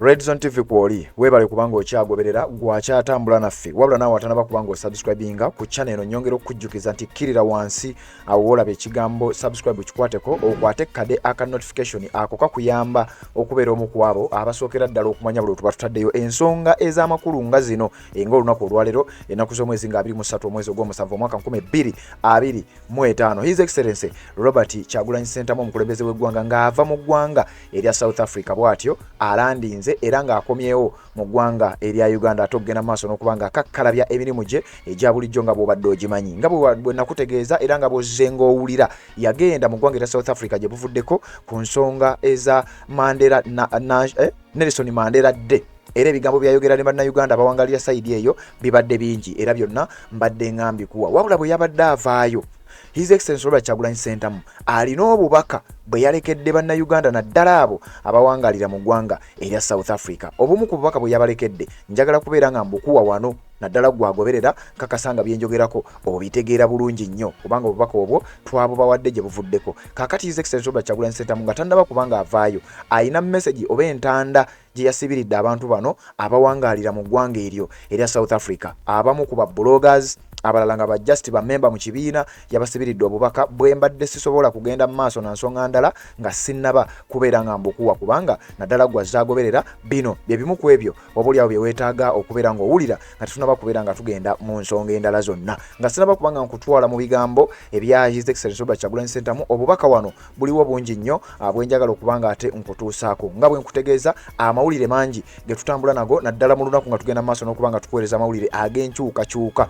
Red Zone TV kwoli webale kubanga okyagoberera gwakyatambula naffe wabula nawe atanaba kubanga subscribinga ku channel eno nyongera okujjukiza nti kirira wansi awo olaba ekigambo subscribe kikwateko okwate kade aka notification ako kakuyamba okubeera omu ku abo abasookera ddala okumanya buli tuba tutaddeyo ensonga ez'amakulu nga zino ng'olunaku olwaleero ennaku z'omwezi nga 23 omwezi ogw'omusanvu omwaka 2025. His Excellency Robert Kyagulanyi Ssentamu omukulembeze w'eggwanga ng'ava mu ggwanga erya South Africa bw'atyo alandinze era nga akomyewo mu ggwanga erya Uganda atogena maaso n'okubanga akakkalabya emirimu gye egya bulijjo nga bw'obadde ogimanyi nga bwe nakutegeeza era nga bw'ozze ng'owulira yagenda mu ggwanga erya South Africa gye buvuddeko ku nsonga eza Nelson Mandela Day. Era ebigambo byayogera ne bannayuganda abawangalira sayidi eyo bibadde bingi era byonna mbadde ngambi kuwa wabula bwe yabadde avaayo His Excellency Robert Kyagulanyi Ssentamu alina obubaka bwe yalekedde bannayuganda naddala abo abawangalira mu ggwanga erya South Africa. Obumu ku bubaka bwe yabalekedde njagala kubeera nga mbukuwa wano naddala gwagoberera kakasanga byenjogerako obitegeera bulungi nnyo kubanga obubaka obwo twabubawadde gye buvuddeko. Kakati His Excellency Robert Kyagulanyi Ssentamu nga tannaba kubanga avaayo ayina message oba entanda gye yasibiridde abantu bano abawangalira mu ggwanga eryo erya South Africa. Abamu ku ba bloggers abalala nga bajust ba member mu kibiina yabasibiridde obubaka bwe mbadde sisobola kugenda mu maaso na nsonga ndala nga sinnaba kubeera nga mbukuwa kubanga naddala gwazaagoberera bino bye bimu ku ebyo obuli awo bye weetaaga okubeera ng'owulira nga tetunaba kubeera nga tugenda mu nsonga endala zonna nga sinaba kubanga nkutwala mu bigambo ebya His Excellency Robert Kyagulanyi Ssentamu. Obubaka wano buliwo bungi nnyo bwenjagala okubanga ate nkutuusaako nga bwe nkutegeeza amawulire mangi ge tutambula nago naddala mu lunaku nga tugenda mu maaso n'okubanga tukuweereza amawulire ag'enkyukakyuka.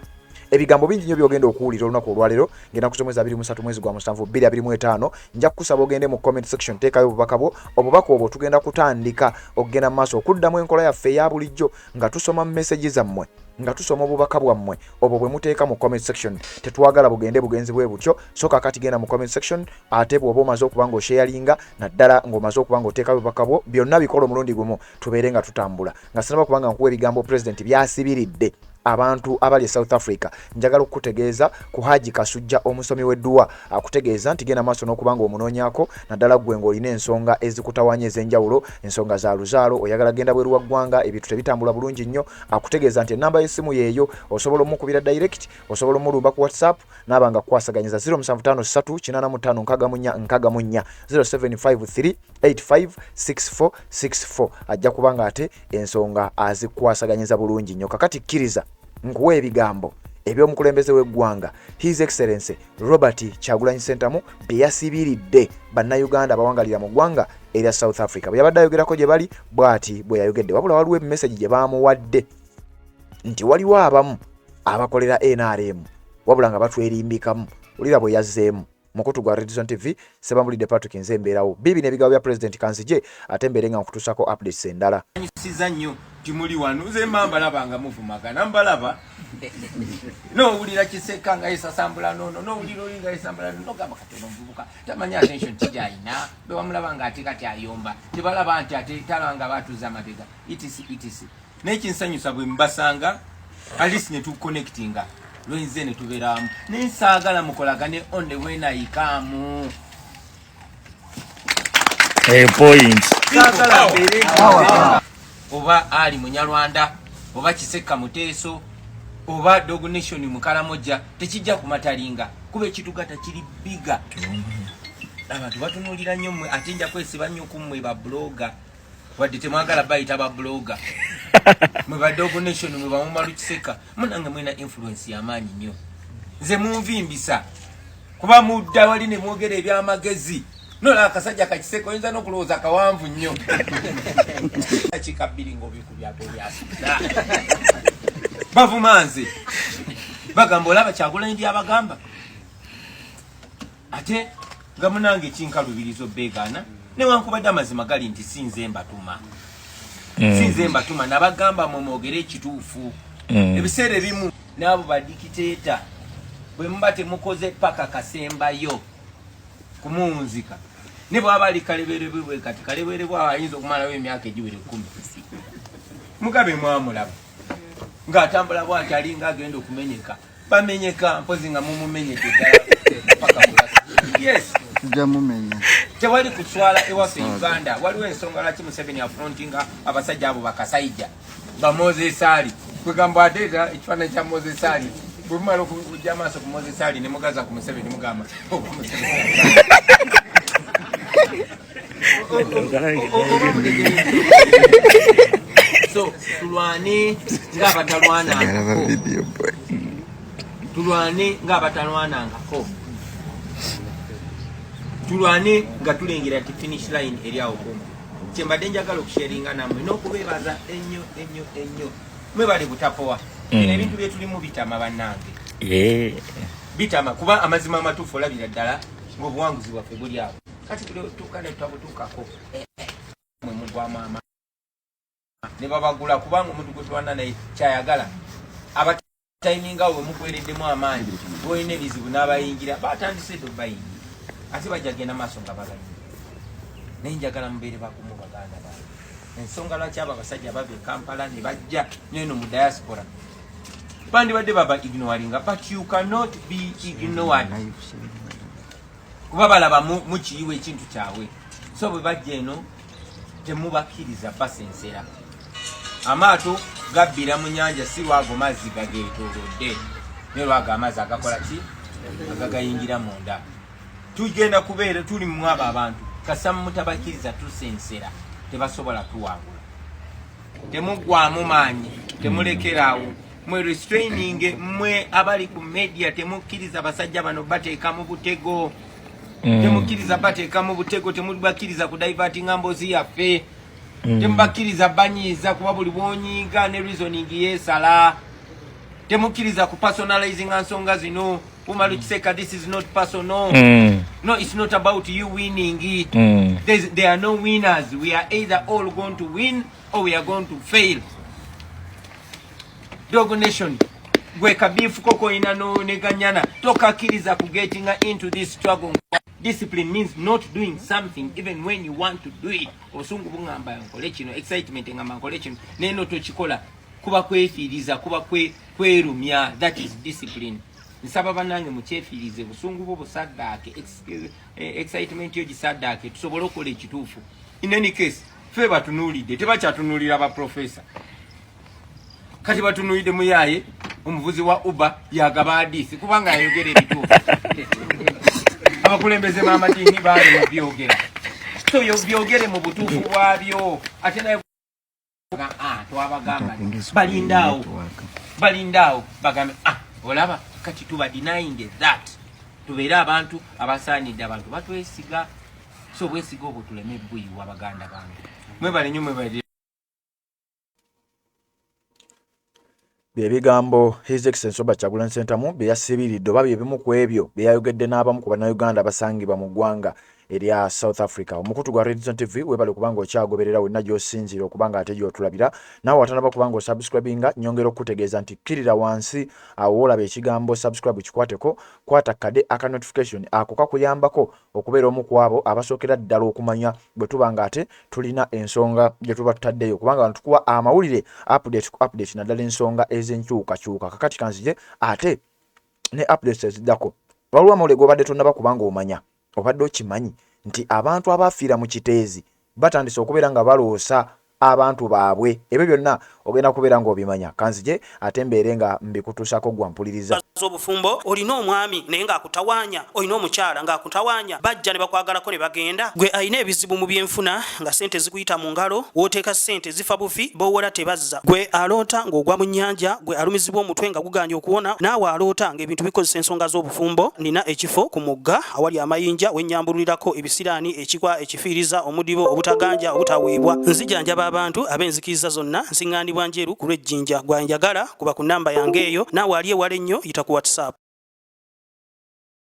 Ebigambo bingi nnyo byogenda okuwulira olunaku olwaleero ngenda kusomeza 23 mwezi gwa musanvu 2025. Nja kukusaba ogende mu comment section teekayo obubaka bwo. Obubaka obwo tugenda kutandika okugenda mu maaso okuddamu enkola yaffe eya bulijjo nga tusoma message zammwe nga tusoma obubaka bwammwe obwo bwe muteeka mu comment section. Tetwagala bugende bugenzi bwe butyo so kakati genda mu comment section ate bw'oba omaze okubanga osharinga naddala ng'omaze okubanga oteekayo obubaka bwo byonna bikola omulundi gumu tubeere nga tutambula nga sinaba kubanga nkuwa ebigambo president byasibiridde abantu abali South Africa. Njagala okutegeeza ku Haji Kasujja omusomi w'edduwa akutegeeza nti genda maaso n'okubanga omunoonyako naddala gwe ng'olina ensonga ezikutawanya ez'enjawulo ensonga za luzaalo oyagala genda bweru wa ggwanga ebintu tebitambula bulungi nnyo akutegeeza nti ennamba y'essimu yeeyo osobola omukubira direct osobola omulumba ku WhatsApp n'abanga kukwasaganyiza 0753 0753856464 ajja kubanga ate ensonga azikwasaganyiza bulungi nnyo. Kakati kkiriza nkuwa ebigambo eby'omukulembeze w'eggwanga His Excellency Robert Kyagulanyi Ssentamu bye yasibiridde bannayuganda abawangalira mu ggwanga erya South Africa. Bwe yabadde ayogerako gye bali bw'ati bwe yayogedde wabula waliwo emessage gye baamuwadde nti waliwo abamu abakolera NRM wabula nga batwerimbikamu. Ulira bwe yazzeemu mukutu gwa Red Zone TV Sebambulidde Patrick nze mbeerawo bibi n'ebigambo bya President Kanzije ate mbeere nga nkutuusako updates endala. Nnyo timuli wano nze mbalaba nga muvumaga nambalaba n'owulira Kiseka nga yesasambula n'owulira oli nga yesambula n'ogamba katono omuvubuka tamanya attention kijayina be wamulaba nga ate kati ayomba tebalaba nti ate talanga batuuza amabega etc n'ekinsanyusa bwe mbasanga at ne tuconnectinga lwenze ne tubeeramu nensaagala mukolagane on the way nayikaamu point oba ali Munyarwanda oba Kiseka Muteeso oba Dog Nation Mukalamoja tekijja kumatalinga kuba ekitugata kiri biga abantu batunulira nnyo mmwe ate nja kwesiba nnyo ku mmwe ba blogger wadde temwagala bayita ba blogger mwe ba Dog Nation mwe bamumalu Kiseka munange mwena influence y'amaanyi nnyo nze munvimbisa kuba mudda wali ne mwogera ebyamagezi nola akasajja kakiseko oyinza n'okulowooza kawanvu nnyo kikabiri ng'obikubyako byasida bavumanze bagamba olaba Kyagulanyi byabagamba ate nga munange kinkalubirizo beegaana newankubadde amazima gali nti sinze mbatuma nabagamba mwogere ekituufu ebiseera ebimu n'abo badikiteeta bwe muba temukoze paka kasembayo kumunzika ne bwaba ali kaleberebwe kati kaleberebwa ayinza okumalawo emyaka egiwere 10 mugabe mwamulaba ng'atambula bw'ati alinga agenda okumenyeka bamenyeka mpozi nga mumumenyeke ddala paka yes Jamumenya. Tewali kuswala ewaffe Uganda. Waliwo ensonga lwaki Museveni afrontinga abasajja abo bakasaija. Ba Moses Ali. Kwegamba ateeta ekifaananyi kya Moses Ali. Bwe mumala okujja amaaso ku Moses Ali ne mugaza ku Museveni mugamba. So, tulwane ng'abatalwanangako. Tulwane ng'abatalwanangako. Tulwane nga tulengera ti finish line eri awo kumu. Kyembadde njagala okusharinga nammwe n'okubeebaza ennyo. Mwebale butapowa. Ebintu bye tulimu bitama bannange. Bitama kuba amazima amatuufu olabira ddala ng'obuwanguzi bwaffe buli awo. Kati tutuuka ne tutabutuukako. Mwe mugwamu amaanyi. Ne babagula kubanga omuntu gwe tulwana naye kyayagala. Abatayiminga we mukwereddemu amaanyi. Boyina ebizibu n'abayingira batandise dde bayingira. Ate bajja genda maaso nga bagayingira. Naye njagala mubeere bakumu baganda baabwe. Ensonga lwaki abo abasajja bava e Kampala ne bajja n'eno mu diaspora. Bandibadde baba ignoringa, but you cannot be ignored. Kuba balaba mu kiyiwa ekintu kyabwe. So bwe bajja eno temubakkiriza basensera. Amaato gabbira mu nnyanja si lwago mazzi gageetoolodde. Ne lwago amazzi agakola ki? Agagayingira munda. Tugenda kubeera tuli mu abo abantu. Kasamu mutabakkiriza tusensera. Tebasobola tuwangula. Temuggwamu maanyi. Temulekeraawo. Mwe restraining mwe abali ku media temukkiriza basajja bano bateeka mu butego. Temukkiriza bateeka mu butego, temubakkiriza ku diverting ambozi yaffe. Temubakkiriza banyiiza kuba buli bwonyiiga ne reasoning yeesala. Temukkiriza ku personalizing ensonga zino. Umaru Kiseka, this is not personal. No, it's not about you winning it. There are no winners. We are either all going to win or we are going to fail. Dogo Nation, gwe kabifu koko ina no neganyana. Toka kiriza ku getting into this struggle. Discipline means not doing something even when you want to do it. Osungu bungamba yankole kino, excitement ngamba yankole kino. Neno tochikola kuba kwefiriza, kuba kwerumya. That is discipline. Nsaba banange mukyefirize busungu bwo busaddake, excitement yo gisaddake tusobole okola ekituufu. In any case, fe batunulidde, tebakyatunulira ba professor. Kati batunulidde muyaye omuvuzi wa Uber yagaba hadisi kubanga ayogera ebituufu. Abakulembeze b'amadini baali babyogera. So yo byogere mu butuufu bwabyo. Ate naye twabagamba balindaawo bagambe olaba kati tuba denying that. Tubeera abantu abasaanidde abantu batwesiga. So bwesiga obwo tuleme bbuyiwa abaganda bange. Mwebale nnyo mwebale. Byebigambo His Excellency Robert Kyagulanyi Ssentamu bye yasibiridde oba bye bimu ku ebyo bye yayogedde n'abamu ku bannayuganda abasangibwa mu ggwanga erya South Africa. Omukutu gwa Redison TV webale kubanga okyagoberera wenna gy'osinzira okubanga ate gy'otulabira. Naawe watanaba kubanga osubscribinga nyongera okutegeeza nti kkirira wansi awo olaba ekigambo subscribe kikwateko, kwata kade aka notification ako kakuyambako okubeera omu ku abo abasookera ddala okumanya bwe tuba nga ate tulina ensonga gye tuba tutaddeyo kubanga abantu tukuwa amawulire update naddala ensonga ez'enkyukakyuka. Kakati kanzije ate ne updates eziddako. Waliwo amawulire g'obadde tonnaba kubanga omanya obadde okimanyi nti abantu abafiira mu kiteezi batandise okubeera nga baloosa abantu baabwe. Ebyo byonna ogenda kubeera ng'obimanya. Kanzije ate mbeere nga mbikutuusako gwa mpuliriza. Obufumbo olina omwami naye ng'akutawaanya, olina omukyala ng'akutawaanya, bajja ne bakwagalako ne bagenda. Gwe alina ebizibu mu byenfuna nga ssente zikuyita mu ngalo, w'oteeka ssente zifa bufi, b'owola tebazza. Gwe aloota ng'ogwa mu nnyanja, gwe alumizibwa omutwe nga guganja okuwona, naawe aloota ng'ebintu bikozesa ensonga z'obufumbo. Nina ekifo ku mugga awali amayinja wennyambulirako ebisiraani, ekikwa, ekifiiriza, omudibo, obutaganja, obutaweebwa. Nzijanjaba abantu ab'enzikiriza zonna, nsiŋŋaanibwa njeru ku lw'ejjinja. Gwanjagala kuba ku nnamba yange eyo, naawe ali ewala ennyo yita ku WhatsApp.